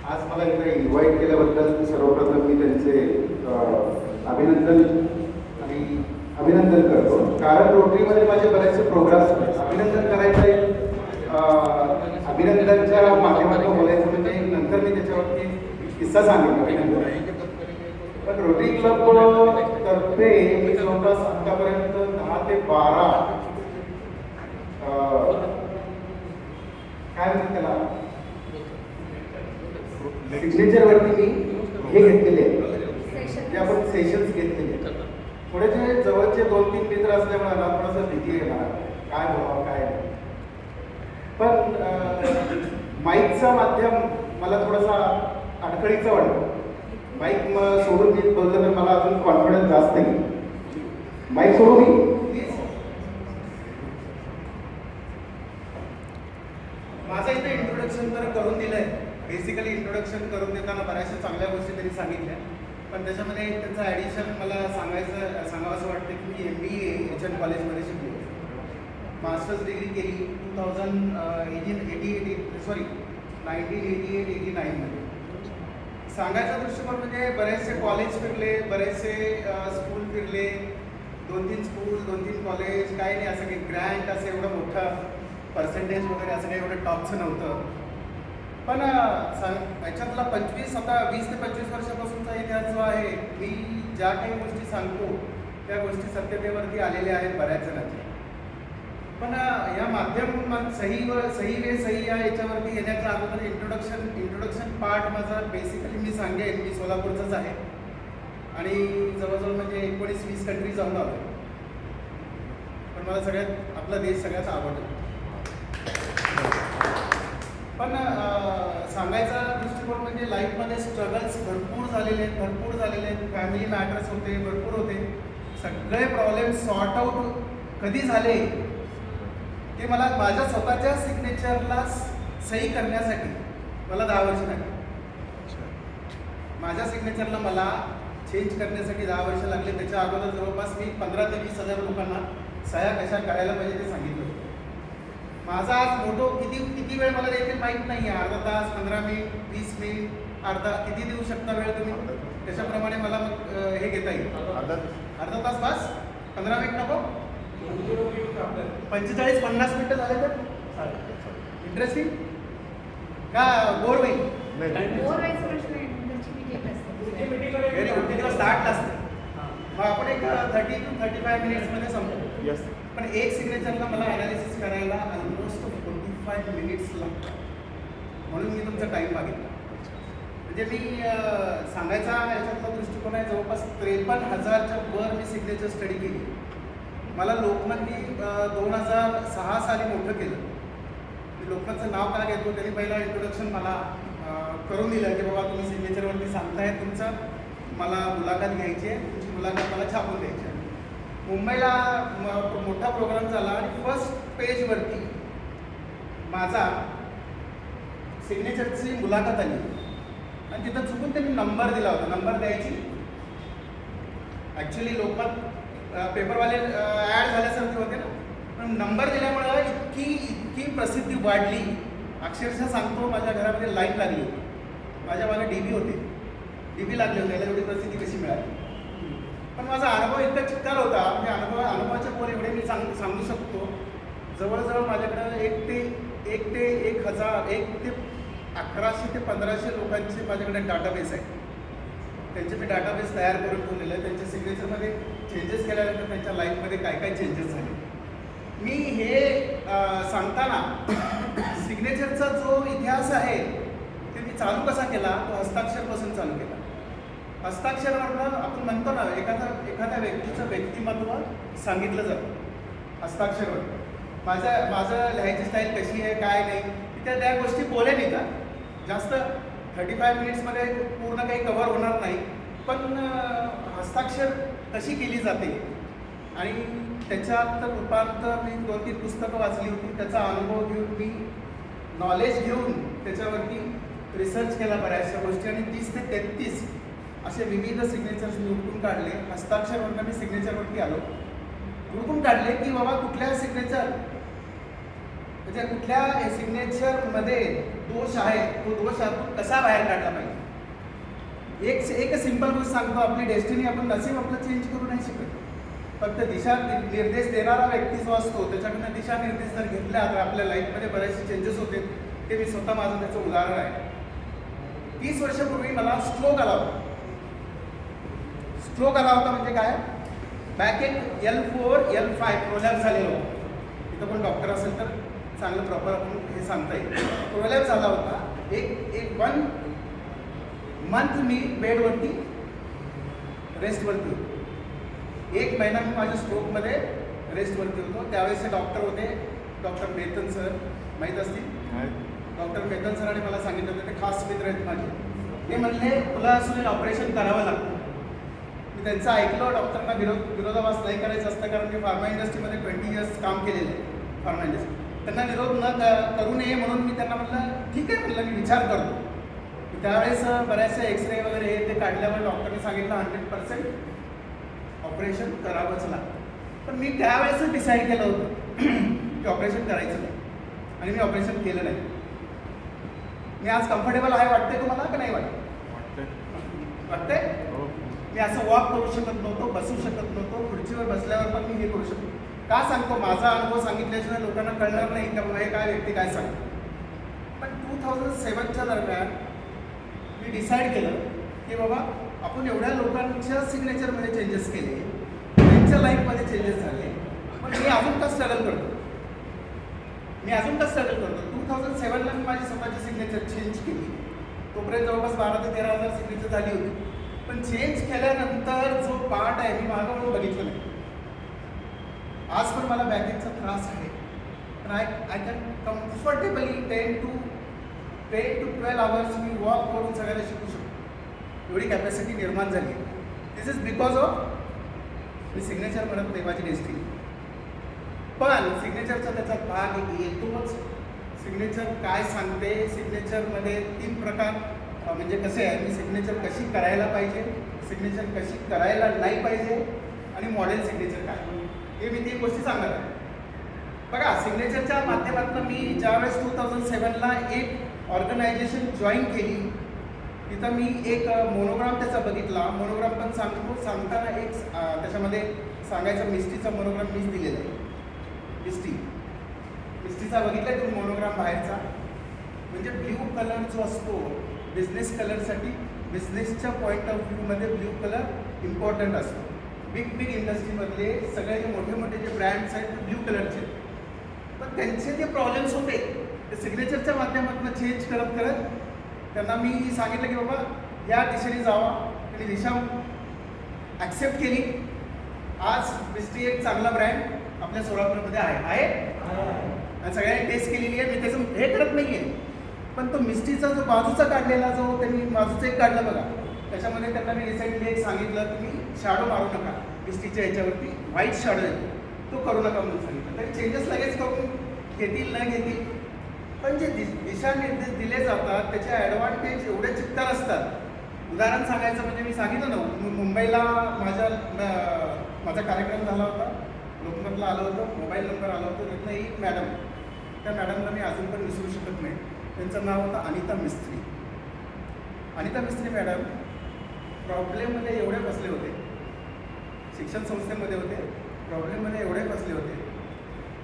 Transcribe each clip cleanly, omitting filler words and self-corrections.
आज मला इकडे इन्व्हाइट केल्याबद्दल सर्वप्रथम मी त्यांचे अभिनंदन करतो. कारण रोटरीमध्ये माझे बरेचसे प्रोग्राम्स आहेत. अभिनंदन करायचं अभिनंदनच्या माध्यमातून बोलायचं म्हणजे नंतर मी त्याच्यावरती किस्सा सांगेन अभिनंदन. पण रोटरी क्लब तर्फे मी जवळपास आतापर्यंत 10 ते 12 काय म्हणतात त्याला सिग्नेचरवरती मी हे घेतलेले आहे, जे आपण सेशन्स घेतलेले आहेत. थोडेसे जवळचे 2-3 मित्र असल्यामुळे मला थोडंसं भीती येणार काय बोलावं काय नाही. पण माईकचा माध्यम मला थोडासा अडचणीचं वाटतं. माईक सोडून मी बोललं तर मला अजून कॉन्फिडन्स जास्त आहे. माईक सोडून मी माझं इथे इंट्रोडक्शन तर करून दिलं आहे. बेसिकली इंट्रोडक्शन करून देताना बऱ्याचशा चांगल्या गोष्टी त्यांनी सांगितल्या, पण त्याच्यामध्ये त्याचं ॲडिशन मला सांगावं असं वाटतं की मी MBA HN कॉलेजमध्ये शिकलो. मास्टर्स डिग्री केली 1988-89 मध्ये. सांगायचा दृष्टिकोन म्हणजे बरेचसे कॉलेज फिरले, बरेचसे स्कूल फिरले, 2-3 स्कूल 2-3 कॉलेज, काय नाही असं काही ग्रँट असं एवढं मोठं पर्सेंटेज वगैरे असं काही एवढं टॉपचं नव्हतं. पण याच्यातला 20 ते 25 वर्षापासूनचा इतिहास जो आहे, मी ज्या काही गोष्टी सांगतो त्या गोष्टी सत्यतेवरती आलेल्या आहेत बऱ्याच जणांच्या. पण या माध्यम सही या याच्यावरती येण्याच्या अगोदर इंट्रोडक्शन पार्ट माझा बेसिकली मी सांगेन मी सोलापूरचाच आहे आणि जवळजवळ म्हणजे 19-20 कंट्री जाऊन आलो. पण मला आपला देश सगळ्यात आवडतो. पण सांगायचा दृष्टिकोन म्हणजे लाईफमध्ये स्ट्रगल्स भरपूर झालेले आहेत. फॅमिली मॅटर्स होते, भरपूर होते. सगळे प्रॉब्लेम सॉर्ट आऊट कधी झाले ते मला माझ्या स्वतःच्या सिग्नेचरला सही करण्यासाठी मला 10 वर्ष लागली. माझ्या सिग्नेचरला मला चेंज करण्यासाठी 10 वर्ष लागले. त्याच्या अगोदर जवळपास मी 15 ते 20 हजार लोकांना सह्या कशा काढायला पाहिजे ते सांगितलं होतं. माझा आज मोठो किती वेळ मला देखील माहीत नाही आहे. अर्धा तास, 15 मिनिट, 20 मिनिट, अर्धा किती देऊ शकता वेळ तुम्ही, त्याच्याप्रमाणे मला मग हे घेता येईल. अर्धा तास बस, 15 मिनिट नको, 45-50 मिनिटं झाले तर इंटरेस्टिंग का बोर होईल? Very good. तिला स्टार्ट असते मग आपण एक 30 to 35 मिनिट्समध्ये संपतो. पण एक सिग्नेचरला मला ॲनालिसिस करायला ऑलमोस्ट 45 मिनिट्स लागतात. म्हणून मी तुमचा टाईम मागितला. म्हणजे मी सांगायचा याच्यातला दृष्टिकोन आहे, जवळपास 53,000च्या वर मी सिग्नेचर स्टडी केली. मला लोकमतनी 2006 साली मोठं केलं. मी लोकमतचं नाव का घेतो त्यांनी पहिला इंट्रोडक्शन मला करून दिलं की बाबा तुम्ही सिग्नेचरवरती सांगताय तुमचं, मला मुलाखत घ्यायची आहे, तुमची मुलाखत मला छापून द्यायची आहे. मुंबईला मोठा प्रोग्राम झाला आणि फर्स्ट पेजवरती माझा सिग्नेचरची मुलाखत आली आणि तिथं चुकून त्यांनी नंबर दिला होता. नंबर द्यायची ॲक्च्युली लोकमत पेपरवाले ॲड झाल्यासारखे होते ना, पण नंबर दिल्यामुळं इतकी प्रसिद्धी वाढली. अक्षरशः सांगतो माझ्या घरामध्ये लाईन लागली होती. माझ्या मागे DB होते, DB लागले होते. याला एवढी प्रसिद्धी कशी मिळाली? पण माझा अनुभव इतका चिक्कार होता, म्हणजे अनुभवाचे पोर एवढे मी सांगू शकतो. जवळजवळ माझ्याकडं 1 ते 1100 ते 1500 लोकांचे माझ्याकडे डाटाबेस आहे. त्यांचे मी डाटाबेस तयार करून ठेवलेले आहे. त्यांच्या सिग्नेचरमध्ये चेंजेस केल्यानंतर त्यांच्या लाईफमध्ये काय काय चेंजेस झाले. मी हे सांगताना सिग्नेचरचा जो इतिहास आहे ते मी चालू कसा केला, तो हस्ताक्षरपासून चालू केला. हस्ताक्षरावरनं आपण म्हणतो ना एखाद्या व्यक्तीचं व्यक्तिमत्व सांगितलं जातं हस्ताक्षरवर. माझं लिहायची स्टाईल कशी आहे काय नाही त्या गोष्टी बोलेन का जास्त 35 मिनिट्समध्ये पूर्ण काही कव्हर होणार नाही. पण हस्ताक्षर कशी केली जाते आणि त्याच्यात रूपांतर मी 2-3 पुस्तकं वाचली होती. त्याचा अनुभव घेऊन मी नॉलेज घेऊन त्याच्यावरती रिसर्च केला बऱ्याचशा गोष्टी आणि 30 ते 33 असे विविध सिग्नेचर्स मी उडकून काढले. हस्ताक्षरवरनं मी सिग्नेचरवरती आलो. उडकून काढले की बाबा कुठल्या सिग्नेचर म्हणजे कुठल्या सिग्नेचरमध्ये दोष आहे तो दोष आपण कसा बाहेर काढला पाहिजे. एक सिंपल गोष्ट सांगतो, आपली डेस्टिनी आपण नसीब आपलं चेंज करू नाही शकत. फक्त दिशा निर्देश देणारा व्यक्ती जो असतो त्याच्याकडनं दिशा निर्देश जर घेतला तर आपल्या लाईफमध्ये बरेचसे चेंजेस होते. ते मी स्वतः माझं त्याचं उदाहरण आहे. 30 वर्षापूर्वी मला स्ट्रोक आला होता. स्ट्रोक आला होता म्हणजे काय, बॅक एक L4 L5 प्रोलॅप्स झालेलं होतं. तिथं पण डॉक्टर असेल तर चांगलं प्रॉपर आपण हे सांगता येईल. प्रोलॅप्स झाला होता. एक 1 मंथ मी बेडवरती रेस्टवरती होतो. 1 महिना मी माझ्या स्ट्रोकमध्ये रेस्टवरती होतो. त्यावेळेसचे डॉक्टर होते डॉक्टर मेहतन सर, माहीत असतील. डॉक्टर मेहतन सरांनी मला सांगितलं होतं, ते खास मित्र आहेत माझे. ते म्हणले तुला असं ऑपरेशन करावं लागतं. मी त्यांचं ऐकलं. डॉक्टरांना विरोधाभास नाही करायचं असतं, कारण मी फार्मा इंडस्ट्रीमध्ये 20 इयर्स काम केलेलं आहे. फार्मा इंडस्ट्री त्यांना विरोध करू नये म्हणून मी त्यांना म्हटलं ठीक आहे, म्हटलं मी विचार करतो. त्यावेळेस बऱ्याचशा एक्सरे वगैरे हे ते काढल्यावर डॉक्टरने सांगितलं 100% ऑपरेशन करावंच लागतं. पण मी त्यावेळेसच डिसाईड केलं होतं की ऑपरेशन करायचं नाही, आणि मी ऑपरेशन केलं नाही. मी आज कम्फर्टेबल आहे वाटते तुम्हाला का नाही वाटते? मी असं वॉक करू शकत नव्हतो, बसू शकत नव्हतो, खुर्चीवर बसल्यावर पण मी हे करू शकतो. का सांगतो, माझा अनुभव सांगितल्याशिवाय लोकांना कळणार नाही का बाबा हे काय व्यक्ती काय सांगतो. पण 2007च्या दरम्यान मी डिसाईड केलं की बाबा आपण एवढ्या लोकांच्या सिग्नेचरमध्ये चेंजेस केले, त्यांच्या लाईफमध्ये चेंजेस झाले, पण मी अजून का स्ट्रगल करतो. 2007ला मी माझी स्वतःची सिग्नेचर चेंज केली. तोपर्यंत जवळपास 12,000 ते 13,000 सिग्नेचर झाली होती. पण चेंज केल्यानंतर जो पार्ट आहे मी मागं म्हणून बघितलं नाही. आज पण मला बॅकेजचा त्रास आहे, पण I can comfortably 10 to 12 hours मी वॉक करून सगळ्याला शिकू शकतो. एवढी कॅपॅसिटी निर्माण झाली. दिस इज बिकॉज ऑफ, मी सिग्नेचर म्हणत नाही, माझी डेस्टिनी. पण सिग्नेचरचा त्याचा भाग येतोच. सिग्नेचर काय सांगते, सिग्नेचरमध्ये 3 प्रकार म्हणजे कसे आहे, मी सिग्नेचर कशी करायला पाहिजे, सिग्नेचर कशी करायला नाही पाहिजे, आणि मॉडेल सिग्नेचर काय, हे मी 3 गोष्टी सांगणार आहे. बघा, सिग्नेचरच्या माध्यमातून मी ज्यावेळेस 2007ला एक ऑर्गनायझेशन जॉईन केली, तिथं मी एक मोनोग्राम त्याचा बघितला. मोनोग्राम पण सांगताना एक त्याच्यामध्ये सांगायचं मिस्टीचा मोनोग्राम मीच दिलेला आहे. मिस्टीचा बघितला आहे तुम्ही मोनोग्राम बाहेरचा, म्हणजे ब्ल्यू कलर जो असतो बिझनेस कलरसाठी, बिझनेसच्या पॉईंट ऑफ व्ह्यूमध्ये ब्ल्यू कलर इम्पॉर्टंट असतो. बिग इंडस्ट्रीमधले सगळे जे मोठे जे ब्रँड्स आहेत ते ब्ल्यू कलरचे, पण त्यांचे जे प्रॉब्लेम्स होते ते सिग्नेचरच्या माध्यमातून चेंज करत त्यांना मी सांगितलं की बाबा या दिशेने जावा. त्यांनी दिशा ॲक्सेप्ट केली. आज मिस्टी एक चांगला ब्रँड आपल्या सोलापूरमध्ये आहे आणि सगळ्यांनी टेस्ट केलेली आहे. मी त्याचं हे करत नाही आहे, पण तो मिस्टीचा जो बाजूचा काढलेला जो त्यांनी बाजूचं एक काढलं बघा, त्याच्यामध्ये त्यांना मी रिसेंटली एक सांगितलं तुम्ही शॅडो मारू नका मिस्टीच्या ह्याच्यावरती, व्हाईट शॅडो येतो तो करू नका म्हणून सांगितलं. तरी चेंजेस लगेच करून घेतील न घेतील, पण जे दिशानिर्देश दिले जातात त्याचे ॲडव्हान्टेज एवढे चित्तर असतात. उदाहरण सांगायचं म्हणजे मी सांगितलं ना, मुंबईला माझा कार्यक्रम झाला होता, लोकमतला आलं होतं, मोबाईल नंबर आला होता. तिथनं एक मॅडम, त्या मॅडमला मी अजून पण विसरू शकत नाही. त्यांचं नाव होतं अनिता मिस्त्री. अनिता मिस्त्री मॅडम प्रॉब्लेममध्ये एवढे फसले होते, शिक्षण संस्थेमध्ये होते, प्रॉब्लेममध्ये एवढे फसले होते.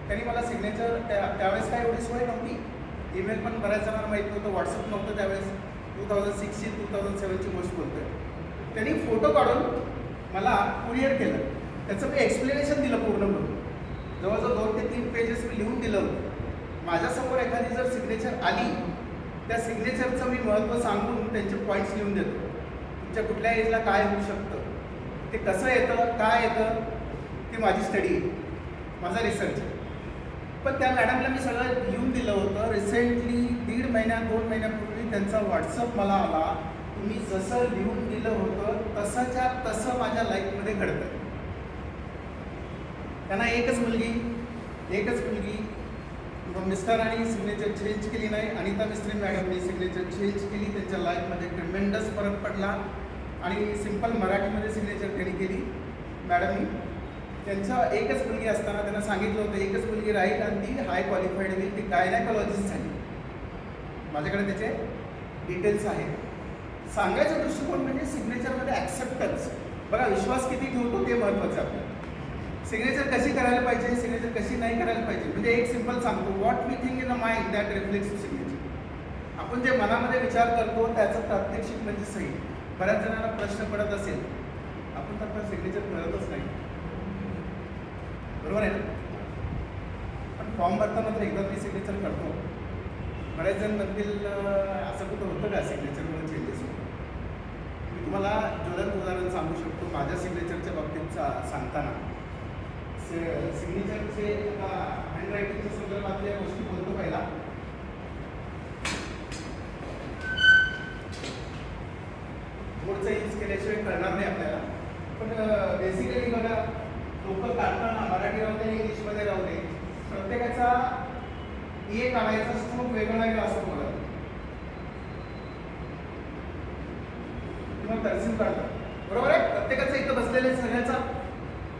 त्यांनी मला सिग्नेचर त्यावेळेस काय एवढी सोय नव्हती. ईमेल पण बऱ्याच जणांना माहीत नव्हतं, व्हॉट्सअप नव्हतं त्यावेळेस. 2006 2007ची गोष्ट बोलतोय. त्यांनी फोटो काढून मला कुरिअर केलं. त्याचं मी एक्सप्लेनेशन दिलं पूर्ण म्हणून. जवळजवळ 2 ते 3 पेजेस मी लिहून दिलं होतं. माझ्यासमोर एखादी जर सिग्नेचर आली, त्या सिग्नेचरचं मी महत्त्व सांगून त्यांचे पॉईंट्स लिहून देतो. तुमच्या कुठल्या एजला काय होऊ शकतं, ते कसं येतं, काय येतं, ते माझी स्टडी आहे, माझा रिसर्च आहे. पण त्या मॅडमला मी सगळं लिहून दिलं होतं. रिसेंटली 1.5 महिन्या 2 महिन्यापूर्वी त्यांचा व्हॉट्सअप मला आला, तुम्ही जसं लिहून दिलं होतं तसंच्या तसं माझ्या लाईफमध्ये घडतं. त्यांना एकच मुलगी, मिस्टरांनी सिग्नेचर चेंज केली नाही. अनिता मिस्त्री मॅडमनी सिग्नेचर चेंज केली. त्यांच्या लाईफमध्ये ट्रिमेंडस फरक पडला. आणि सिंपल मराठीमध्ये सिग्नेचर त्यांनी केली मॅडमनी. त्यांच्या एकच मुलगी असताना त्यांना सांगितलं होतं एकच मुलगी राहील आणि ती हाय क्वालिफाईड होईल, ती गायनॅकॉलॉजिस्ट झाली. माझ्याकडे त्याचे डिटेल्स आहेत. सांगायचा दृष्टिकोन म्हणजे सिग्नेचरमध्ये ॲक्सेप्टन्स. बघा, विश्वास किती ठेवतो ते महत्त्वाचं आहे आपल्याला. सिग्नेचर कशी करायला पाहिजे, सिग्नेचर कशी नाही करायला पाहिजे, म्हणजे एक सिम्पल सांगतो, what we think in the mind that reflects to signature. आपण जे मनामध्ये विचार करतो त्याचं प्रात्यक्षिक म्हणजे सही. बऱ्याच जणांना प्रश्न पडत असेल, आपण तर आपलं सिग्नेचर करतच नाही, बरोबर आहे ना? पण फॉर्म भरताना तर एकदा मी सिग्नेचर करतो. बरेच जण म्हणतील असं कुठं होतं का सिग्नेचरमध्ये चेंजेस होतं. मी तुम्हाला ज्वलंत उदाहरण सांगू शकतो माझ्या सिग्नेचरच्या बाबतीत सांगताना. सिग्नेचरचे आता हँडरायटिंगच्या संदर्भातल्या गोष्टी बोलतो. पहिला बोर्डचा यूज केल्याशिवाय कळणार नाही आपल्याला, पण बेसिकली बघा, लोक काढताना मराठी राहू दे इंग्लिशमध्ये राहू दे, प्रत्येकाचा ए काढायचा स्ट्रोक वेगळा वेगळा असतो. बघा, किंवा कर्सिव काढतात, बरोबर आहे? प्रत्येकाचा इथं बसलेले सगळ्याचा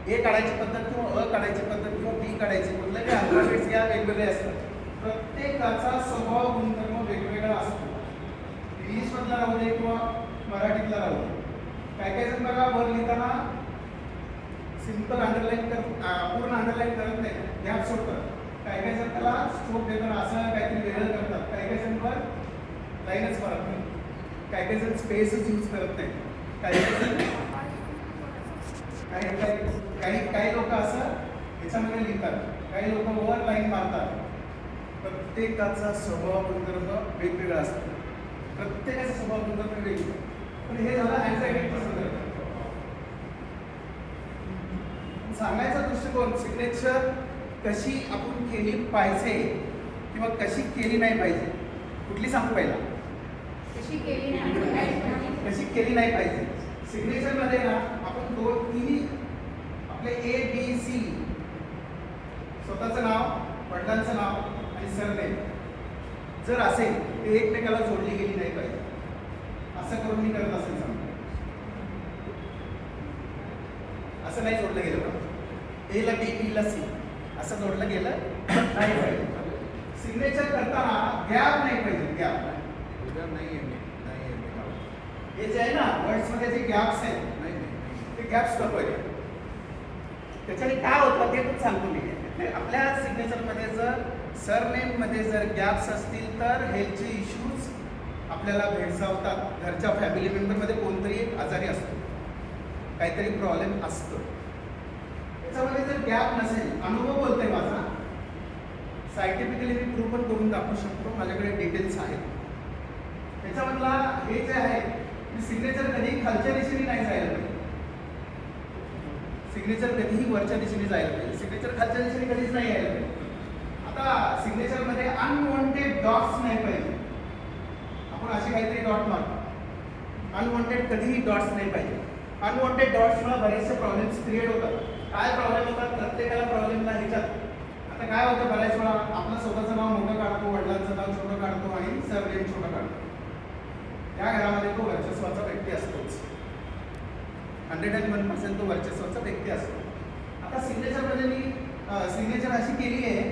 ए काढायची पद्धत किंवा अ काढायची पद्धत किंवा बी काढायची, कुठल्याही अल्फाबेट्स या वेगवेगळे असतात. प्रत्येकाचा स्वभाव गुणधर्म वेगवेगळा असतो. इंग्लिशमधला राहू दे किंवा मराठीतला राहू दे. काही जण बघा वर लिहिताना सिंपल अंडरलाईन पूर्ण अंडरलाईन करत नाही, गॅप सोडतात. काही जण त्याला स्ट्रोक देताना असं काहीतरी वेगळं करतात. काही जण वर लाईनच मारत नाही. काही जण स्पेसच यूज करत नाही. काही लोक असं याच्यामध्ये लिहितात, काही लोक वर लाईन मारतात. प्रत्येकाचा स्वभाव गुणधर्म वेगवेगळा असतो. प्रत्येकाचा स्वभाव गुणधर्म वेगवेगळा. पण हे झालं अँझायटीचा संदर्भ. सांगायचा दृष्टिकोन, सिग्नेचर कशी आपण केली पाहिजे किंवा कशी केली नाही पाहिजे. कुठली सांगू पहिला? कशी केली नाही पाहिजे. सिग्नेचरमध्ये ना आपण तिन्ही आपले ए बी सी, स्वतःचं नाव, वडिलांचं नाव आणि सरनेम जर असेल ते एकमेकाला जोडली गेली नाही पाहिजे. असं करून मी करत असेल समजा, असं नाही जोडलं गेलं बघा. ए ला बी, बी ला सी असं जोडलं गेलं नाही पाहिजे. सिग्नेचर करताना गॅप नाही पाहिजे. गॅप हे जे आहे ना वर्ड्समध्ये जे गॅप्स आहेत ते गॅप्स नको आहे. त्याच्याने काय होतं ते पण सांगतो मी. आपल्या सिग्नेचरमध्ये जर सरनेममध्ये जर गॅप्स असतील तर हेल्थचे इश्यूज आपल्याला भेडसावतात. घरच्या फॅमिली मेंबरमध्ये कोणतरी एक आजारी असतो, काहीतरी प्रॉब्लेम असतो. त्याच्यामध्ये जर गॅप नसेल, अनुभव बोलतोय माझा, सायंटिफिकली मी प्रूव्ह पण करून दाखवू शकतो, माझ्याकडे डिटेल्स आहेत. त्याच्यामधला हे जे आहे, सिग्नेचर कधीही खालच्या दिशेने नाही जायला पाहिजे. सिग्नेचर कधीही वरच्या दिशेने जायला पाहिजे. सिग्नेचर खालच्या दिशेने कधीच नाही यायला पाहिजे. आता सिग्नेचरमध्ये अनवॉन्टेड डॉट्स नाही पाहिजे. आपण असे काहीतरी डॉट मारतो, अनवॉन्टेड कधीही डॉट्स नाही पाहिजे. अनवॉन्टेड डॉट्समुळे बरेचसे प्रॉब्लेम्स क्रिएट होतात. काय प्रॉब्लेम होतात? प्रत्येकाला प्रॉब्लेम नाही ह्याच्यात. आता काय होतं, बऱ्याच वेळा आपलं स्वतःचं नाव मोठं काढतो, वडिलांचं नाव छोटं काढतो आणि सरनेम छोटं काढतो. त्या घरामध्ये तो वर्चस्वाचा व्यक्ती असतोच. 101% तो वर्चस्वाचा व्यक्ती असतो. आता सिग्नेचरमध्ये मी सिग्नेचर अशी केली आहे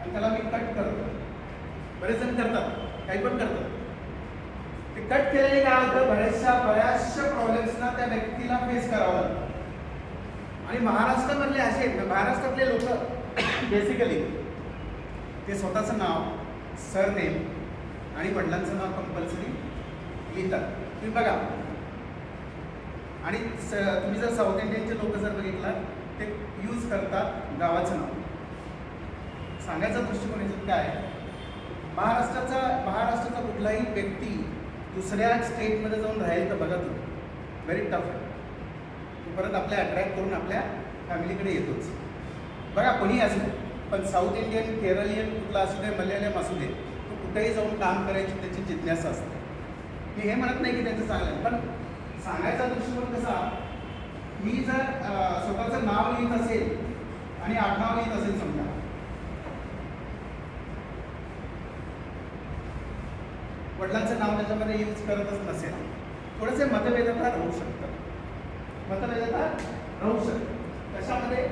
आणि त्याला मी कट करतो. बरेच जण करतात, काही पण करतात. ते कट केलेले काय होतं, बऱ्याचशा प्रॉब्लेम्सना त्या व्यक्तीला फेस करावं लागतं. आणि महाराष्ट्रामधले असे आहेत ना, महाराष्ट्रातले लोक बेसिकली ते स्वतःचं नाव, सरनेम आणि वडिलांचं नाव कंपल्सरी लिहितात. तुम्ही बघा, आणि तुम्ही जर साऊथ इंडियनचे लोक जर बघितलं ते यूज करतात गावाचं नाव. सांगायचा दृष्टिकोन याच्यात काय आहे, महाराष्ट्राचा कुठलाही व्यक्ती दुसऱ्या स्टेटमध्ये जाऊन राहील तर बघा तुम्ही, व्हेरी टफ आहे. तो परत आपल्या अट्रॅक्ट करून आपल्या फॅमिलीकडे येतोच. बघा कोणी असू दे, पण साऊथ इंडियन, केरळियन कुठला असू दे, मल्याळम असू दे, तो कुठेही जाऊन काम करायची त्याची जिज्ञासा असते. मी हे म्हणत नाही की त्यांचं चांगलं आहे, पण सांगायचा दृष्टिकोन कसा, मी जर स्वतःचं नाव लिहित असेल आणि आडनाव लिहित असेल समजा, वडिलांचं नाव त्याच्यामध्ये यूज करतच नसेल, थोडेसे मतभेदता राहू शकतात. कशामध्ये?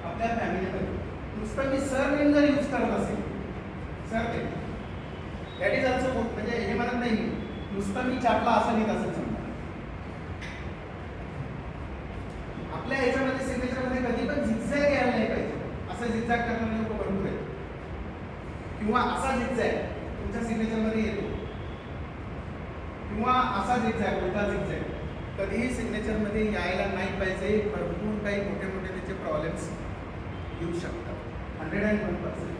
आपल्या फॅमिलीमध्ये. नुसतं मी सरनेम जर यूज करत असेल, surname, that is also good. म्हणजे हे म्हणत नाही मी नुसतं मी छापला असं लिहित असेल समजा. आपल्या याच्यामध्ये सिग्नेचरमध्ये कधी पण झिगझॅग यायला नाही पाहिजे. असं झिगझॅग करणारे लोक भरपूर आहेत. किंवा असा झिगझॅग तुमच्या सिग्नेचरमध्ये येतो, किंवा असा झिगझॅग उलटा झिगझॅग कधीही सिग्नेचरमध्ये यायला नाही पाहिजे. भरपूर काही मोठे मोठे त्याचे प्रॉब्लेम्स येऊ शकतात. 101%.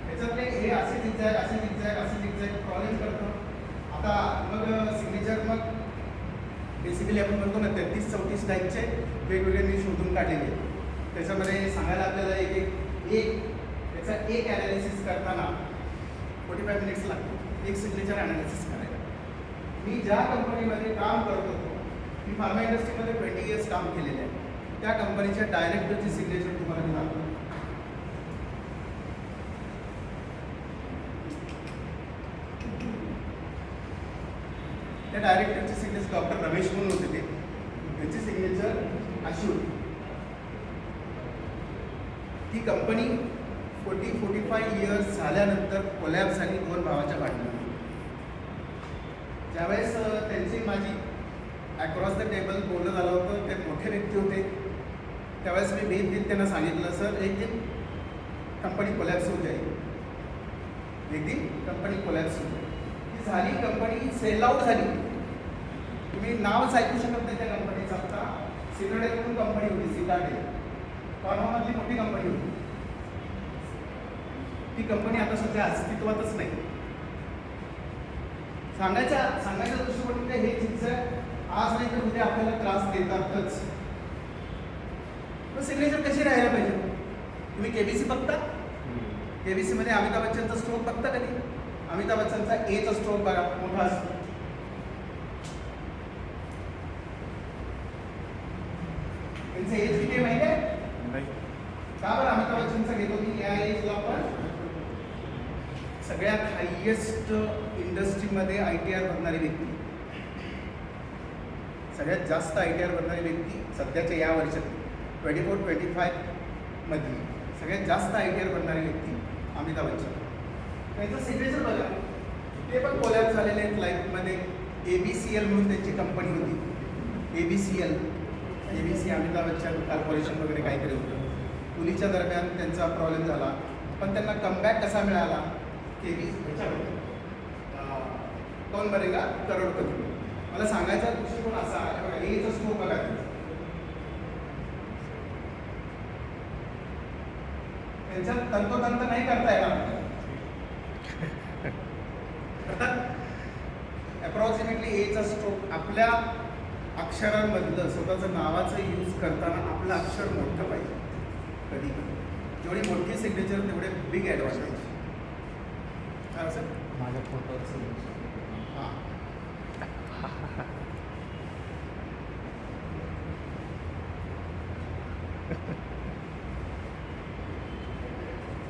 त्याच्यातले हे असे झिगझॅग प्रॉब्लेम करतो. आता मग सिग्नेचर मग बेसिकली आपण म्हणतो ना 33-34 टाईपचे वेगवेगळे मी शोधून काढलेले आहेत. त्याच्यामध्ये सांगायला आपल्याला त्याचा एक ॲनालिसिस करताना 45 मिनिट्स लागतो एक सिग्नेचर ॲनालिसिस करायला. मी ज्या कंपनीमध्ये काम करत होतो, मी फार्मा इंडस्ट्रीमध्ये 20 इयर्स काम केलेलं आहे. त्या कंपनीच्या डायरेक्टरची सिग्नेचर तुम्हाला मी दाखवतो. त्या डायरेक्टरची सिग्नेचर डॉक्टर रमेश म्हणून होते ते. त्यांची सिग्नेचर अशी होती. ती कंपनी 40-45 इयर्स झाल्यानंतर कोलॅप्स झाली 2 भावाच्या भांडणात. ज्यावेळेस त्यांची माझी अक्रॉस द टेबल बोलणं झालं होतं, ते मोठे व्यक्ती होते. त्यावेळेस मी भेट देत त्यांना सांगितलं, सर एक दिन कंपनी कोलॅप्स होऊ जाईल, एक दिन कंपनी कोलॅप्स होऊ जाईल. ती झाली, कंपनी सेल आउट झाली. तुम्ही नावच ऐकू शकत नाही त्या कंपनीचं. आता सिटाडेल म्हणून कंपनी होती, सिटाडेल कॉर्नरमधली मोठी कंपनी होती. ती कंपनी आता सध्या अस्तित्वातच नाही. सांगायच्या दृष्टिकोनाने हे झिगझॅग आज नाही तर उद्या आपल्याला त्रास देतातच. पण सिग्नेचर कशी राहायला पाहिजे? तुम्ही केबीसी बघता, केबीसी मध्ये अमिताभ बच्चनचा स्ट्रोक बघता कधी? अमिताभ बच्चनचा एचा स्ट्रोक बघा, मोठा असतो. त्यांचं एज किती माहिती आहे का? बरं अमिताभ बच्चनचा घेतो की या एजला पण सगळ्यात हायेस्ट इंडस्ट्रीमध्ये ITR भरणारी व्यक्ती, सगळ्यात जास्त ITR भरणारी व्यक्ती सध्याच्या या वर्षात 24-25 मध्ये सगळ्यात जास्त ITR भरणारी व्यक्ती अमिताभ बच्चन. त्यांचं सिग्नेचर बघा, ते पण कोलॅप्स झालेले आहेत लाईफमध्ये. ABCL म्हणून त्यांची कंपनी होती. ABC अमिताभ बच्चन कॉर्पोरेशन वगैरे काहीतरी होतं. मुलीच्या दरम्यान त्यांचा प्रॉब्लेम झाला, पण त्यांना कमबॅक कसा मिळाला? कौन बनेगा करोडपती. मला सांगायचा दृष्टिकोन असा आहे, बघा एचा स्ट्रोक बघा, त्यांच्यात तंतोतंत नाही करता येणार. अप्रॉक्सिमेटली एचा स्ट्रोक. आपल्या अक्षरांमधलं स्वतःचं नावाचं यूज करताना आपलं अक्षर मोठं पाहिजे. कधी जेवढी मोठी सिग्नेचर तेवढे बिग ॲडव्हान्टेज. काय सर माझ्या फोटोवर हां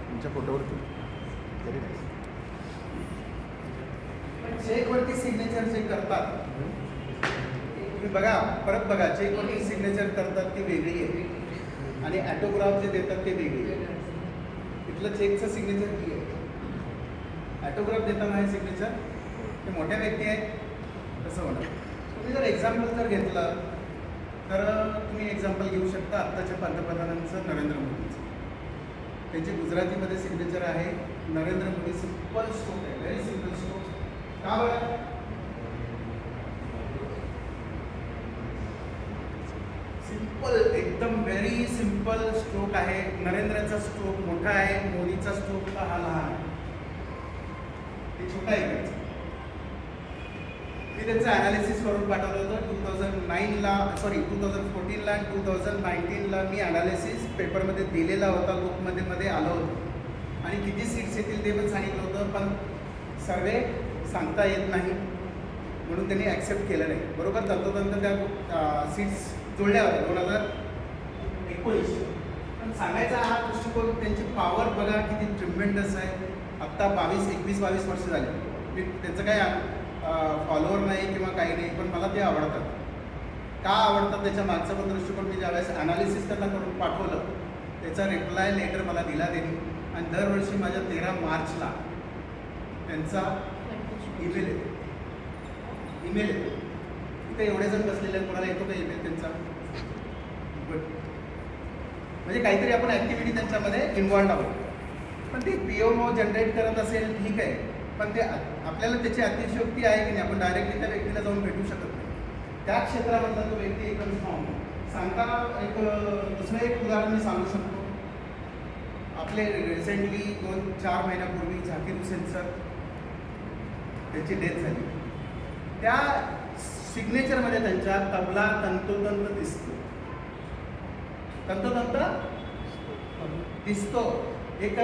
तुमच्या फोटोवरती तरी नाही. चेकवरती सिग्नेचर जे करतात तुम्ही बघा, परत बघा, चेकवरती सिग्नेचर करतात ती वेगळी आहे आणि ॲटोग्राफ जे देतात ते वेगळी आहे. इथलं चेकचं सिग्नेचर की आहे, ॲटोग्राफ देताना हे सिग्नेचर ते मोठ्या व्यक्ती आहेत तसं होणार. तुम्ही जर एक्झाम्पल जर घेतलं तर तुम्ही एक्झाम्पल घेऊ शकता आत्ताच्या पंतप्रधानांचं, नरेंद्र मोदींचं. त्यांचे गुजरातीमध्ये सिग्नेचर आहे नरेंद्र मोदी. सिम्पल स्ट्रोक आहे, व्हेरी सिम्पल स्ट्रोक. का बरं? सिम्पल, एकदम व्हेरी सिम्पल स्ट्रोक आहे. नरेंद्रचा स्ट्रोक मोठा आहे, मोदीचा स्ट्रोक हा लहान आहे, ते छोटा आहे. मी त्यांचं ॲनालिसिस करून पाठवलं होतं 2014ला आणि 2019ला. मी ॲनालिसिस पेपरमध्ये दिलेला होता, बुकमध्ये आलं होतं आणि किती सीट्स येतील ते पण सांगितलं होतं. पण सर्वे सांगता येत नाही म्हणून त्यांनी ॲक्सेप्ट केलं नाही. बरोबर तंतोतंत त्या सीट्स जोडल्या होत्या 2019. पण सांगायचा हा दृष्टिकोन, त्यांची पॉवर बघा किती ट्रिमेंडस आहे. आत्ता 21-22 वर्ष झाले. मी त्याचं काय फॉलोअर नाही किंवा काही नाही, पण मला ते आवडतात. का आवडतात त्याच्या मागचा पण दृष्टिकोन मी ज्यावेळेस ॲनालिसिस त्यांना करून पाठवलं त्याचा रिप्लाय लेटर मला दिला त्यांनी. आणि दरवर्षी माझ्या 13 मार्चला त्यांचा ईमेल येतो. ईमेल येतो. इथे एवढे जण बसलेले आहेत, कोणाला येतो का ईमेल त्यांचा? गुड. म्हणजे काहीतरी आपण ॲक्टिव्हिटी त्यांच्यामध्ये इन्व्हॉल्ड आहोत. पण ते PMO जनरेट करत असेल ठीक आहे, पण ते आपल्याला त्याची अतिशयोक्ती आहे की नाही? आपण डायरेक्टली त्या व्यक्तीला जाऊन भेटू शकत नाही. त्या क्षेत्रामधला तो व्यक्ती एकदम स्ट्रॉंग. सांगताना दुसरं एक उदाहरण मी सांगू शकतो. आपले रिसेंटली 2-4 महिन्यापूर्वी झाकीर हुसेन सर त्यांची डेथ झाली. त्या सिग्नेचरमध्ये त्यांच्या तबला तंतोतंत दिसतो. तंतोतंत दिसतो. एक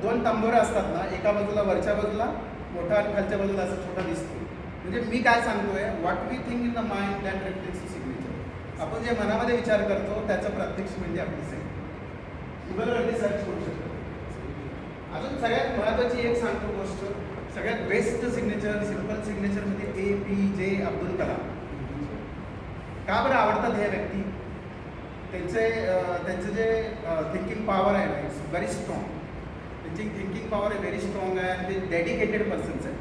2 तंबोरे असतात ना, एका बाजूला वरच्या बाजूला मोठा आणि खालच्या बाजूला असं छोटा दिसतो. म्हणजे मी काय सांगतोय, what we think in the mind that reflects signature. आपण जे मनामध्ये विचार करतो त्याचं प्रत्यक्ष म्हणजे आपली सही. गुगलवरती सर्च करू शकतो. अजून सगळ्यात महत्त्वाची एक सांगतो गोष्ट, सगळ्यात बेस्ट सिग्नेचर, सिम्पल सिग्नेचरमध्ये APJ अब्दुल कलाम. का बरं आवडतात हे व्यक्ती? त्यांचं जे थिंकिंग पॉवर आहे ना, इट्स व्हेरी स्ट्रॉंग. त्यांची थिंकिंग पॉवर आहे व्हेरी स्ट्रॉंग आहे आणि ते डेडिकेटेड पर्सन्स आहे.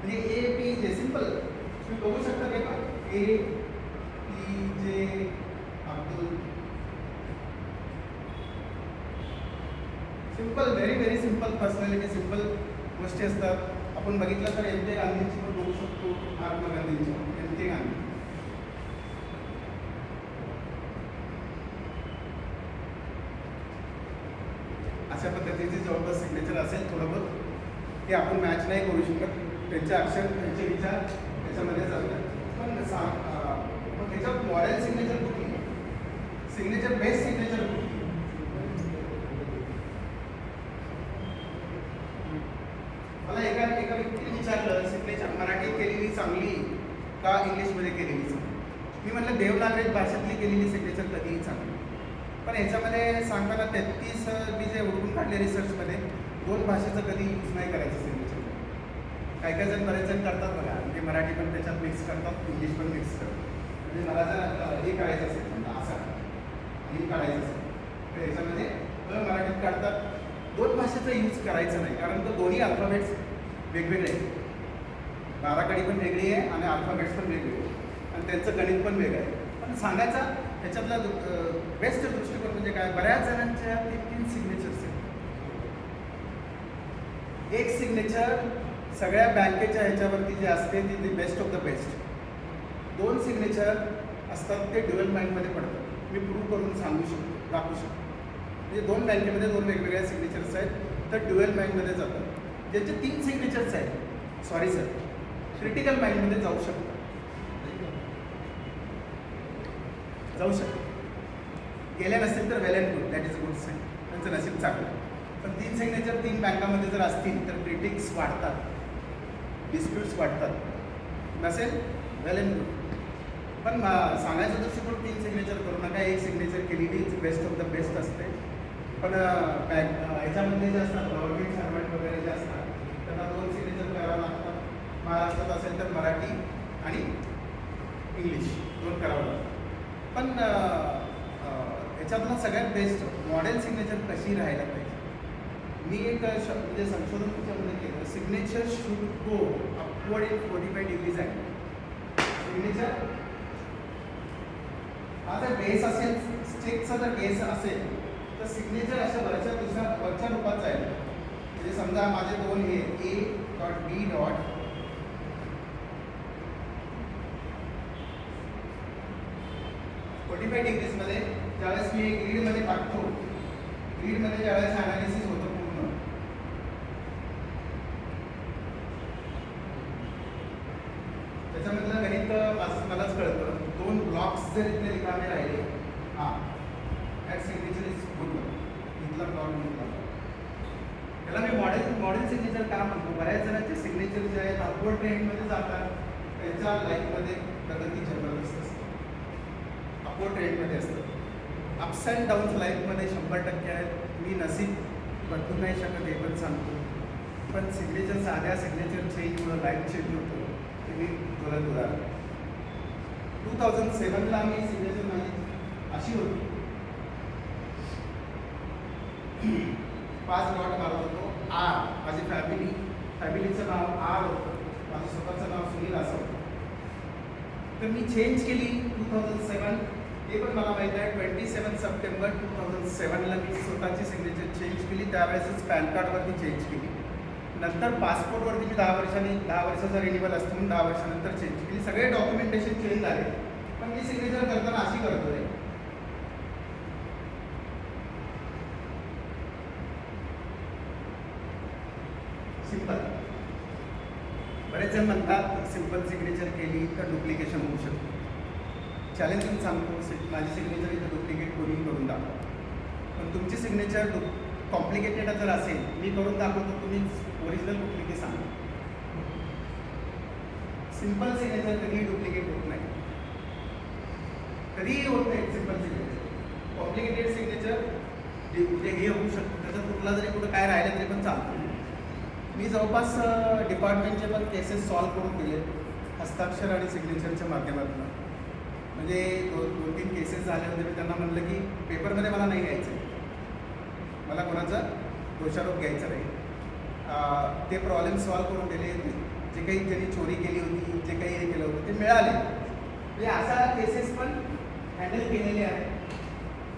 म्हणजे APJ सिम्पल तुम्ही बघू शकता ते का? APJ Abdul. Simple, very simple personality, simple गोष्टी असतात. आपण बघितलं तर MK गांधींची पण बघू शकतो, महात्मा गांधींची. MK गांधी अशा पद्धतीचे जवळपास सिग्नेचर असेल थोडं बहुत. ते आपण मॅच नाही करू शकत. त्यांचे अक्षर, त्यांचे विचार त्याच्यामध्ये जातात. पण मग त्याच्यात मॉडेल सिग्नेचर कुठली? सिग्नेचर बेस्ट सिग्नेचर कुठली? मला एका व्यक्तीने विचारलं, सिग्नेचर मराठीत केलेली चांगली का इंग्लिशमध्ये केलेली चांगली? मी म्हटलं देवनागरी भाषेतली केलेली सिग्नेचर कधीही चांगली. पण ह्याच्यामध्ये सांगताना 33 मी जे उडकून काढले रिसर्चमध्ये, 2 भाषेचं कधी यूज नाही करायचं सिग्नेचर. काही जण बरेच जण करतात बघा, म्हणजे मराठी पण त्याच्यात मिक्स करतात, इंग्लिश पण मिक्स करतात. म्हणजे मला जर हे काढायचं असेल समजा असं हे काढायचं असेल तर ह्याच्यामध्ये मराठीत काढतात. 2 भाषेचा यूज करायचं नाही, कारण तो दोन्ही अल्फाबेट्स वेगवेगळे आहेत. 12 कडी पण वेगळी आहे आणि अल्फाबेट्स पण वेगळे आहे आणि त्यांचं गणित पण वेगळं आहे. पण सांगायचा त्याच्यातला बेस्ट दृष्टिकोन म्हणजे काय? बऱ्याच जणांच्या 3 सिग्नेचर्स आहेत. एक सिग्नेचर सगळ्या बँकेच्या ह्याच्यावरती जे असते ती best of the best. 2 signature असतात ते ड्युअल बँकमध्ये पडतात. मी प्रूव्ह करून सांगू शकतो, दाखवू शकतो. म्हणजे 2 बँकेमध्ये 2 वेगवेगळ्या सिग्नेचर्स आहेत तर ड्युअल बँकमध्ये जातात. ज्यांचे 3 सिग्नेचर्स आहेत, सॉरी सर, क्रिटिकल बँकमध्ये जाऊ शकतात. गेल्या नसतील तर well and good, that is good sign. त्यांचं नशीब चांगलं. पण 3 सिग्नेचर 3 बँकामध्ये जर असतील तर क्रिटिक्स वाढतात, डिस्प्यूट्स वाढतात. नसेल वेल अँड गुड. पण सांगायचं दृष्टिकोन 3 सिग्नेचर करू नका. एक सिग्नेचर केलेली बेस्ट ऑफ द बेस्ट असते. पण ह्याच्यामध्ये जे असतात गव्हर्नमेंट सर्वंट वगैरे जे असतात त्यांना 2 सिग्नेचर करावं लागतात. महाराष्ट्रात असेल तर मराठी आणि इंग्लिश 2 करावं लागतं. पण ह्याच्यातला सगळ्यात बेस्ट मॉडेल सिग्नेचर कशी राहायला पाहिजे? मी एक म्हणजे संशोधन त्याच्यामध्ये केलं. Signature should go upward in 45 degrees आहे. सिग्नेचर हा जर बेस असेल, स्टिकचा जर बेस असेल तर सिग्नेचर अशा वरच्या रूपात जाईल. म्हणजे समजा माझे 2 हे A.B. 45 डिग्रीजमध्ये ज्यावेळेस मी ग्रीडमध्ये टाकतो, ग्रीडमध्ये ज्यावेळेस ॲनालिसिस होतं पूर्ण, त्याच्यामधलं गणित मलाच कळतं. 2 ब्लॉक्स जर इथले रिकामे राहिले, दॅट सिग्नेचर इज गुड. इथला ब्लॉक घेतला त्याला मी मॉडेल सिग्नेचर का म्हणतो? बऱ्याच जणांचे सिग्नेचर जे आहेत अपवर्ड ट्रेंडमध्ये जातात, त्यांच्या लाईफमध्ये प्रगती जबरदस्त असते. अपवर्ड ट्रेंडमध्ये असतं. अप्स अँड डाऊन्स लाईफमध्ये 100% आहेत. मी नसीब बदलू नाही शकत हे पण सांगतो. पण सिग्नेचर साध्या सिग्नेचर चेंजमुळं लाईफ चेंज होतं ते मी तुला उदाहरण. 2007ला मी सिग्नेचर माझी अशी होती. 5 डॉट मारत होतो. R माझी फॅमिलीचं नाव R होतं. माझं स्वतःचं नाव सुनील असं. तर मी चेंज केली 2007. ते पण मला माहीत आहे 27 सप्टेंबर 2007ला मी स्वतःची सिग्नेचर चेंज केली. त्यावेळेसच पॅन कार्डवरती चेंज केली. नंतर पासपोर्टवरती मी 10 वर्षाचा रिन्युअल असतो म्हणून 10 वर्षानंतर चेंज केली. सगळे डॉक्युमेंटेशन चेंज झाले, पण मी सिग्नेचर करताना अशी करतोय. सिंपल. बरेच जण म्हणतात सिंपल सिग्नेचर केली तर डुप्लिकेशन होऊ शकते. चॅलेंज पण सांगतो, माझी सिग्नेचर इथं डुप्लिकेट कोणी करून दाखवा. पण तुमची सिग्नेचर कॉम्प्लिकेटेड जर असेल, मी करून दाखवतो, तुम्ही ओरिजिनल कुठली ती सांगा. सिंपल सिग्नेचर कधीही डुप्लिकेट होत नाही, कधीही होत नाही सिंपल सिग्नेचर. कॉम्प्लिकेटेड सिग्नेचर म्हणजे हे होऊ शकतं, त्याच्यात कुठला जरी कुठं काय राहिलं तरी पण चालतं. मी जवळपास डिपार्टमेंटचे पण केसेस सॉल्व्ह करून दिले हस्ताक्षर आणि सिग्नेचरच्या माध्यमातून. म्हणजे 2-3 केसेस झाले होते. मी त्यांना म्हणलं की पेपरमध्ये मला नाही घ्यायचं, मला कोणाचा दोषारोप घ्यायचा नाही. ते प्रॉब्लेम सॉल्व्ह करून दिले. जे काही त्यांनी चोरी केली होती, जे काही हे केलं होतं ते मिळाले. म्हणजे अशा केसेस पण हँडल केलेले आहेत.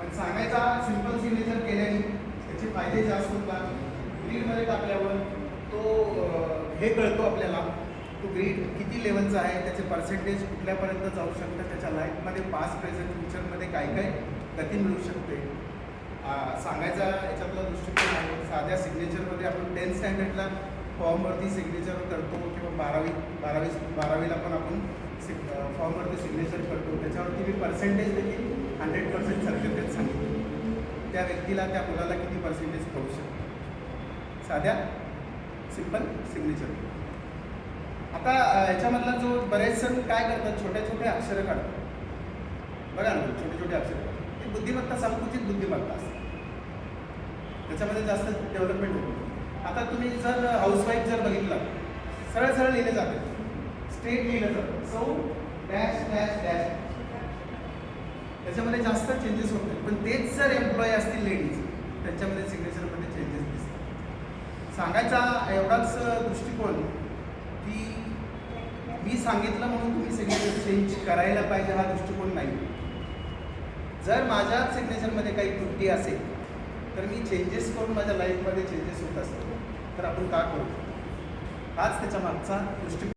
पण सांगायचा सिंपल सिग्नेचर केल्याने त्याचे फायदे जास्त होतात. ग्रीडमध्ये टाकल्यावर तो हे कळतो आपल्याला, तो ग्रीड किती लेवलचा आहे, त्याचे पर्सेंटेज कुठल्यापर्यंत जाऊ शकतं, त्याच्या लाईफमध्ये पास्ट प्रेझेंट फ्युचरमध्ये काय काय गती मिळू शकते सांगायचा याच्यातला दृष्टिकोन आहे. साध्या सिग्नेचरमध्ये आपण 10th स्टँडर्डला फॉर्मवरती सिग्नेचर करतो किंवा 12वीला पण आपण फॉर्मवरती सिग्नेचर करतो. त्याच्यावरती मी पर्सेंटेज देखील 100% सर्टिफिकेट सांगितलं. त्या व्यक्तीला, त्या मुलाला किती पर्सेंटेज पडू शकतो साध्या सिंपल सिग्नेचर. आता याच्यामधला जो बरेच जण काय करतात, छोट्या छोट्या अक्षरं काढतात. बघा ना, छोटे छोटे अक्षर काढतात. ही बुद्धिमत्ता, संकुचित बुद्धिमत्ता असते, त्याच्यामध्ये जास्त डेव्हलपमेंट होतो. आता तुम्ही जर हाऊसवाईफ जर बघितला, सरळ सरळ लिहिले जाते, स्ट्रेट लिहिलं जातं, सौ डॅश डॅश डॅश. त्याच्यामध्ये जास्त चेंजेस होत नाही. पण तेच जर एम्प्लॉई असतील लेडीज, त्यांच्यामध्ये सिग्नेचरमध्ये चेंजेस दिसतात. सांगायचा एवढाच दृष्टिकोन की मी सांगितलं म्हणून तुम्ही सिग्नेचर चेंज करायला पाहिजे हा दृष्टिकोन नाही. जर माझ्या सिग्नेचरमध्ये काही त्रुटी असेल तर मी चेंजेस करून माझ्या लाईफमध्ये चेंजेस होत असतील तर आपण का करू, हाच त्याच्या मागचा दृष्टिकोन.